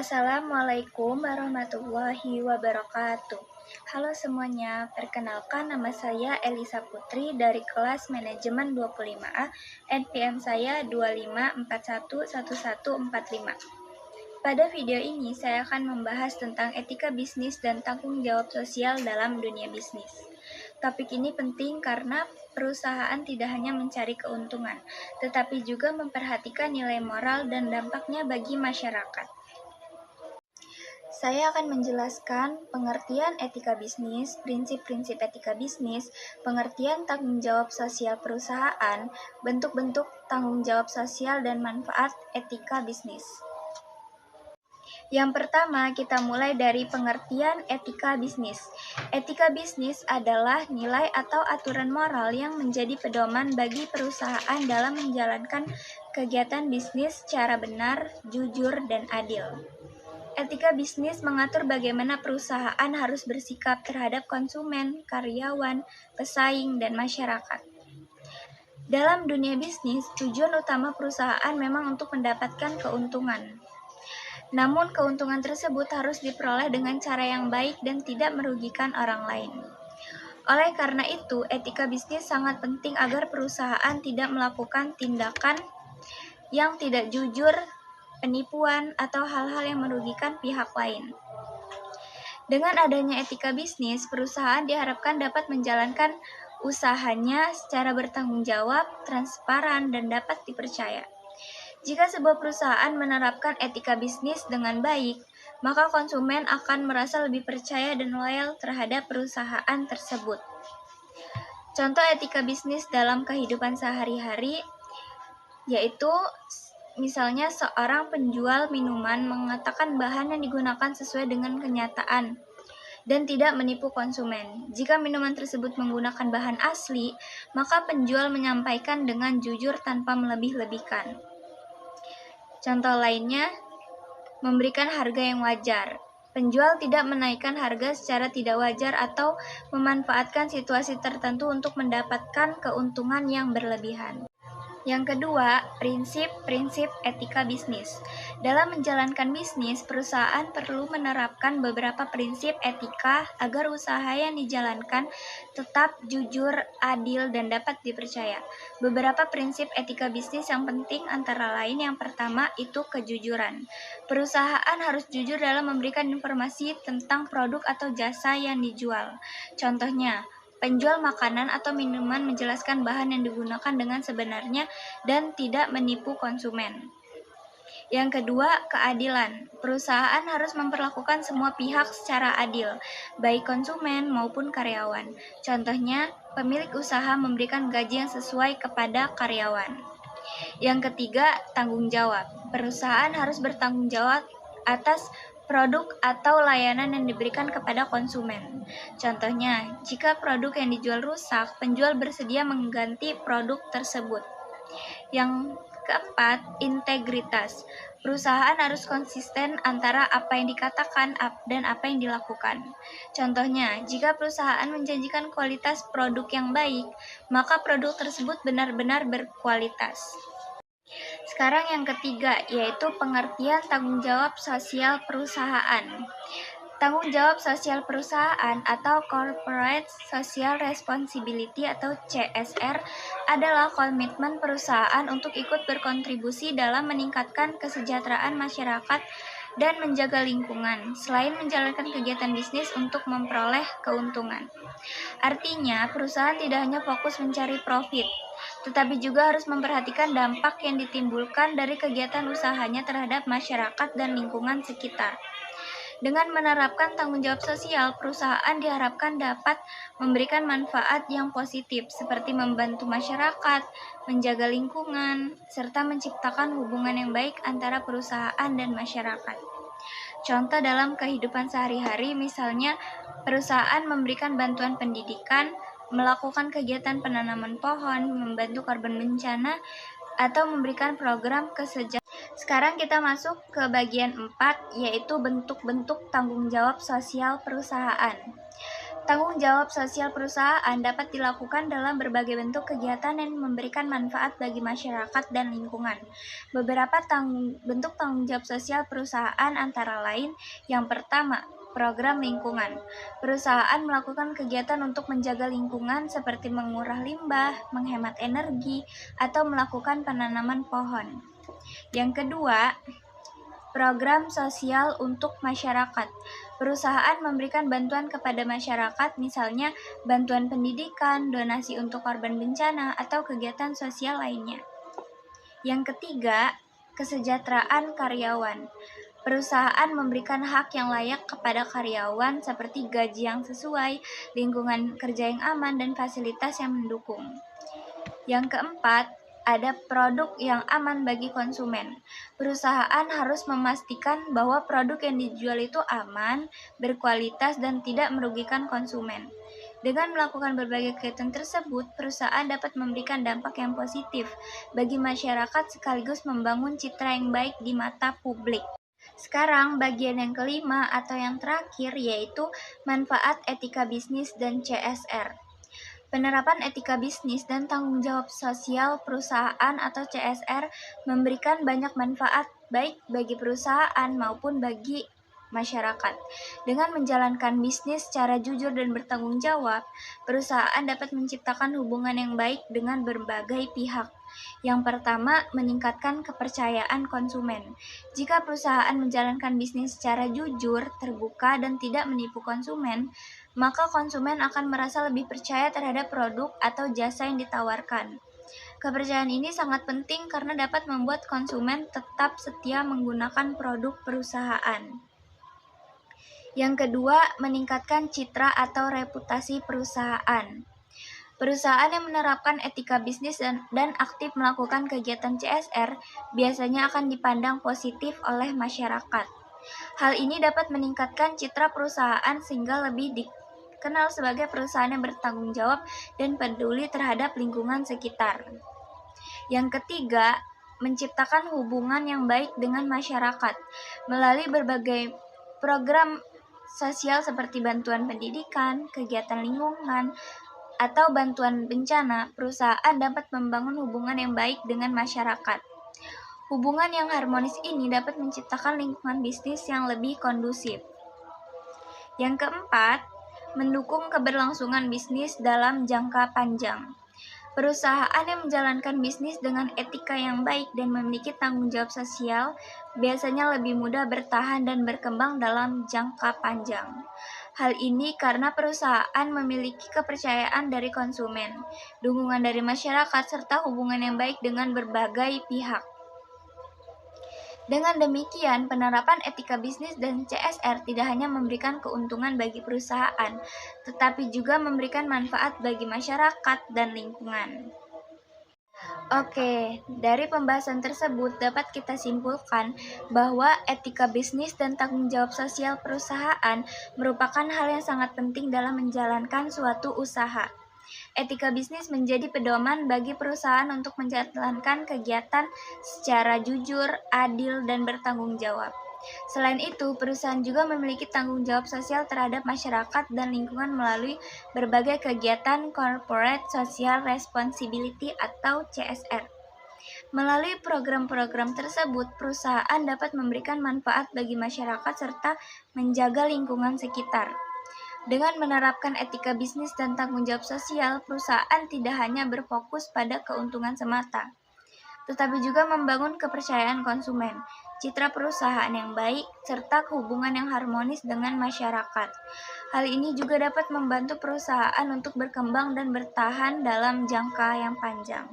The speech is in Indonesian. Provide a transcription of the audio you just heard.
Assalamualaikum warahmatullahi wabarakatuh. Halo semuanya, perkenalkan nama saya Elisa Putri dari kelas Manajemen 25A, NPM saya 25411145. Pada video ini saya akan membahas tentang etika bisnis dan tanggung jawab sosial dalam dunia bisnis. Topik ini penting karena perusahaan tidak hanya mencari keuntungan, tetapi juga memperhatikan nilai moral dan dampaknya bagi masyarakat. Saya akan menjelaskan pengertian etika bisnis, prinsip-prinsip etika bisnis, pengertian tanggung jawab sosial perusahaan, bentuk-bentuk tanggung jawab sosial dan manfaat etika bisnis. Yang pertama, kita mulai dari pengertian etika bisnis. Etika bisnis adalah nilai atau aturan moral yang menjadi pedoman bagi perusahaan dalam menjalankan kegiatan bisnis secara benar, jujur, dan adil. Etika bisnis mengatur bagaimana perusahaan harus bersikap terhadap konsumen, karyawan, pesaing, dan masyarakat. Dalam dunia bisnis, tujuan utama perusahaan memang untuk mendapatkan keuntungan. Namun, keuntungan tersebut harus diperoleh dengan cara yang baik dan tidak merugikan orang lain. Oleh karena itu, etika bisnis sangat penting agar perusahaan tidak melakukan tindakan yang tidak jujur, penipuan, atau hal-hal yang merugikan pihak lain. Dengan adanya etika bisnis, perusahaan diharapkan dapat menjalankan usahanya secara bertanggung jawab, transparan, dan dapat dipercaya. Jika sebuah perusahaan menerapkan etika bisnis dengan baik, maka konsumen akan merasa lebih percaya dan loyal terhadap perusahaan tersebut. Contoh etika bisnis dalam kehidupan sehari-hari yaitu misalnya seorang penjual minuman mengatakan bahan yang digunakan sesuai dengan kenyataan dan tidak menipu konsumen. Jika minuman tersebut menggunakan bahan asli, maka penjual menyampaikan dengan jujur tanpa melebih-lebihkan. Contoh lainnya, memberikan harga yang wajar. Penjual tidak menaikkan harga secara tidak wajar atau memanfaatkan situasi tertentu untuk mendapatkan keuntungan yang berlebihan. Yang kedua, prinsip-prinsip etika bisnis. Dalam menjalankan bisnis, perusahaan perlu menerapkan beberapa prinsip etika agar usaha yang dijalankan tetap jujur, adil, dan dapat dipercaya. Beberapa prinsip etika bisnis yang penting antara lain yang pertama itu kejujuran. Perusahaan harus jujur dalam memberikan informasi tentang produk atau jasa yang dijual. Contohnya, penjual makanan atau minuman menjelaskan bahan yang digunakan dengan sebenarnya dan tidak menipu konsumen. Yang kedua, keadilan. Perusahaan harus memperlakukan semua pihak secara adil, baik konsumen maupun karyawan. Contohnya, pemilik usaha memberikan gaji yang sesuai kepada karyawan. Yang ketiga, tanggung jawab. Perusahaan harus bertanggung jawab atas produk atau layanan yang diberikan kepada konsumen. Contohnya, jika produk yang dijual rusak, penjual bersedia mengganti produk tersebut. Yang keempat, integritas. Perusahaan harus konsisten antara apa yang dikatakan dan apa yang dilakukan. Contohnya, jika perusahaan menjanjikan kualitas produk yang baik, maka produk tersebut benar-benar berkualitas. Sekarang yang ketiga, yaitu pengertian tanggung jawab sosial perusahaan. Tanggung jawab sosial perusahaan atau Corporate Social Responsibility atau CSR adalah komitmen perusahaan untuk ikut berkontribusi dalam meningkatkan kesejahteraan masyarakat dan menjaga lingkungan, selain menjalankan kegiatan bisnis untuk memperoleh keuntungan. Artinya, perusahaan tidak hanya fokus mencari profit, tetapi juga harus memperhatikan dampak yang ditimbulkan dari kegiatan usahanya terhadap masyarakat dan lingkungan sekitar. Dengan menerapkan tanggung jawab sosial, perusahaan diharapkan dapat memberikan manfaat yang positif, seperti membantu masyarakat, menjaga lingkungan, serta menciptakan hubungan yang baik antara perusahaan dan masyarakat. Contoh dalam kehidupan sehari-hari, misalnya perusahaan memberikan bantuan pendidikan, melakukan kegiatan penanaman pohon, membantu korban bencana, atau memberikan program kesejahteraan. Sekarang kita masuk ke bagian 4, yaitu bentuk-bentuk tanggung jawab sosial perusahaan. Tanggung jawab sosial perusahaan dapat dilakukan dalam berbagai bentuk kegiatan yang memberikan manfaat bagi masyarakat dan lingkungan. Beberapa bentuk tanggung jawab sosial perusahaan antara lain, yang pertama, program lingkungan. Perusahaan melakukan kegiatan untuk menjaga lingkungan seperti mengurai limbah, menghemat energi, atau melakukan penanaman pohon. Yang kedua, program sosial untuk masyarakat. Perusahaan memberikan bantuan kepada masyarakat, misalnya bantuan pendidikan, donasi untuk korban bencana, atau kegiatan sosial lainnya. Yang ketiga, kesejahteraan karyawan. Perusahaan memberikan hak yang layak kepada karyawan seperti gaji yang sesuai, lingkungan kerja yang aman, dan fasilitas yang mendukung. Yang keempat, ada produk yang aman bagi konsumen. Perusahaan harus memastikan bahwa produk yang dijual itu aman, berkualitas, dan tidak merugikan konsumen. Dengan melakukan berbagai kegiatan tersebut, perusahaan dapat memberikan dampak yang positif bagi masyarakat sekaligus membangun citra yang baik di mata publik. Sekarang bagian yang kelima atau yang terakhir, yaitu manfaat etika bisnis dan CSR. Penerapan etika bisnis dan tanggung jawab sosial perusahaan atau CSR memberikan banyak manfaat baik bagi perusahaan maupun bagi masyarakat. Dengan menjalankan bisnis secara jujur dan bertanggung jawab, perusahaan dapat menciptakan hubungan yang baik dengan berbagai pihak. Yang pertama, meningkatkan kepercayaan konsumen. Jika perusahaan menjalankan bisnis secara jujur, terbuka, dan tidak menipu konsumen, maka konsumen akan merasa lebih percaya terhadap produk atau jasa yang ditawarkan. Kepercayaan ini sangat penting karena dapat membuat konsumen tetap setia menggunakan produk perusahaan. Yang kedua, meningkatkan citra atau reputasi perusahaan. Perusahaan yang menerapkan etika bisnis dan aktif melakukan kegiatan CSR biasanya akan dipandang positif oleh masyarakat. Hal ini dapat meningkatkan citra perusahaan sehingga lebih dikenal sebagai perusahaan yang bertanggung jawab dan peduli terhadap lingkungan sekitar. Yang ketiga, menciptakan hubungan yang baik dengan masyarakat. Melalui berbagai program sosial seperti bantuan pendidikan, kegiatan lingkungan, atau bantuan bencana, perusahaan dapat membangun hubungan yang baik dengan masyarakat. Hubungan yang harmonis ini dapat menciptakan lingkungan bisnis yang lebih kondusif. Yang keempat, mendukung keberlangsungan bisnis dalam jangka panjang. Perusahaan yang menjalankan bisnis dengan etika yang baik dan memiliki tanggung jawab sosial biasanya lebih mudah bertahan dan berkembang dalam jangka panjang. Hal ini karena perusahaan memiliki kepercayaan dari konsumen, dukungan dari masyarakat, serta hubungan yang baik dengan berbagai pihak. Dengan demikian, penerapan etika bisnis dan CSR tidak hanya memberikan keuntungan bagi perusahaan, tetapi juga memberikan manfaat bagi masyarakat dan lingkungan. Oke, dari pembahasan tersebut dapat kita simpulkan bahwa etika bisnis dan tanggung jawab sosial perusahaan merupakan hal yang sangat penting dalam menjalankan suatu usaha. Etika bisnis menjadi pedoman bagi perusahaan untuk menjalankan kegiatan secara jujur, adil, dan bertanggung jawab. Selain itu, perusahaan juga memiliki tanggung jawab sosial terhadap masyarakat dan lingkungan melalui berbagai kegiatan Corporate Social Responsibility atau CSR. Melalui program-program tersebut, perusahaan dapat memberikan manfaat bagi masyarakat serta menjaga lingkungan sekitar. Dengan menerapkan etika bisnis dan tanggung jawab sosial, perusahaan tidak hanya berfokus pada keuntungan semata, tetapi juga membangun kepercayaan konsumen, citra perusahaan yang baik, serta hubungan yang harmonis dengan masyarakat. Hal ini juga dapat membantu perusahaan untuk berkembang dan bertahan dalam jangka yang panjang.